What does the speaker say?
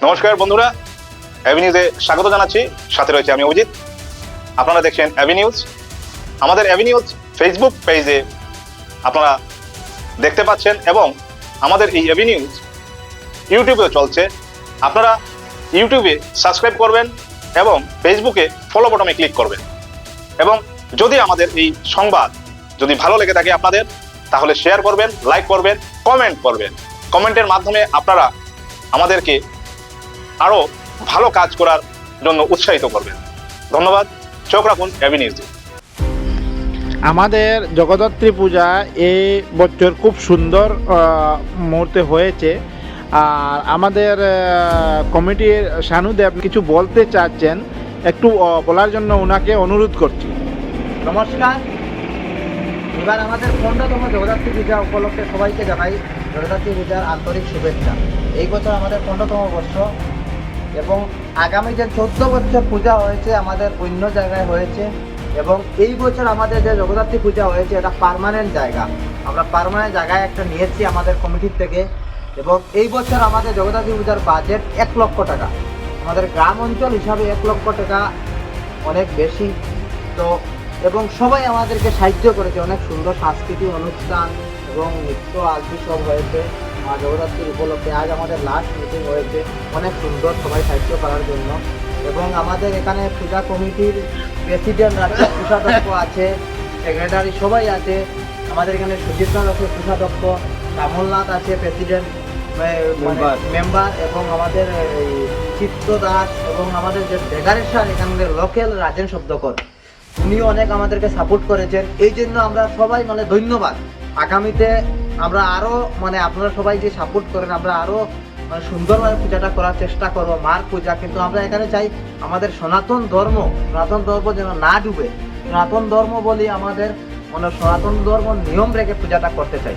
নমস্কার বন্ধুরা, অ্যাভি নিউজে স্বাগত জানাচ্ছি। সাথে রয়েছে আমি অভিজিৎ। আপনারা দেখছেন অ্যাভি নিউজ। আমাদের অ্যাভি নিউজ ফেসবুক পেজে আপনারা দেখতে পাচ্ছেন এবং আমাদের এই অ্যাভি নিউজ ইউটিউবেও চলছে। আপনারা ইউটিউবে সাবস্ক্রাইব করবেন এবং ফেসবুকে ফলো বাটনে ক্লিক করবেন। এবং যদি আমাদের এই সংবাদ যদি ভালো লেগে থাকে আপনাদের, তাহলে শেয়ার করবেন, লাইক করবেন, কমেন্ট করবেন। কমেন্টের মাধ্যমে আপনারা আমাদেরকে আরো ভালো কাজ করার জন্য উৎসাহিত করবেন। ধন্যবাদ। চোখ রাখুন অ্যাভি নিউজে। আমাদের জগদ্ধাত্রী পূজা এই বছর খুব সুন্দর মুহূর্তে হয়েছে। আর আমাদের কমিটির শানুদেব কিছু বলতে চাচ্ছেন, একটু বলার জন্য ওনাকে অনুরোধ করছি। নমস্কার। এবার আমাদের 15তম জগদ্ধাত্রী পূজা উপলক্ষে সবাইকে জানাই জগদ্ধাত্রী পূজার আন্তরিক শুভেচ্ছা। এই বছর আমাদের 15তম বর্ষ এবং আগামী যে 14 বছর পূজা হয়েছে আমাদের অন্য জায়গায় হয়েছে, এবং এই বছর আমাদের যে জগদ্ধাত্রী পূজা হয়েছে এটা পার্মানেন্ট জায়গা। আমরা পার্মানেন্ট জায়গায় একটা নিয়েছি আমাদের কমিটির থেকে, এবং এই বছর আমাদের জগদ্ধাত্রী পূজার বাজেট 1 লক্ষ টাকা। আমাদের গ্রাম অঞ্চল হিসাবে 1 লক্ষ টাকা অনেক বেশি। তো এবং সবাই আমাদেরকে সাহায্য করেছে, অনেক সুন্দর সাংস্কৃতিক অনুষ্ঠান এবং নৃত্য আলতি সব হয়েছে। আর জগদ্ধাত্রীর উপলক্ষে আজ আমাদের লাস্ট মিটিং হয়েছে, অনেক সুন্দর, সবাই সাহায্য করার জন্য। এবং আমাদের এখানে পূজা কমিটির প্রেসিডেন্ট আছে, কোষাধ্যক্ষ আছে, সেক্রেটারি সবাই আছে। আমাদের এখানে সুজিতনাথ আছে কোষাধ্যক্ষ, কামলনাথ আছে প্রেসিডেন্ট মেম্বার, এবং আমাদের চিত্ত দাস, এবং আমাদের যে ডেগারেশন এখানকার লোকাল রাজেন শব্দকর, উনিও অনেক আমাদেরকে সাপোর্ট করেছেন। এই জন্য আমরা সবাই ধন্যবাদ। আগামীতে আমরা আরও আপনারা সবাই যে সাপোর্ট করেন, আমরা আরও সুন্দরভাবে পূজাটা করার চেষ্টা করবো। মার পূজা, কিন্তু আমরা এখানে চাই আমাদের সনাতন ধর্ম যেন না ডুবে। সনাতন ধর্ম বলি আমাদের সনাতন ধর্ম নিয়ম রেখে পূজাটা করতে চাই।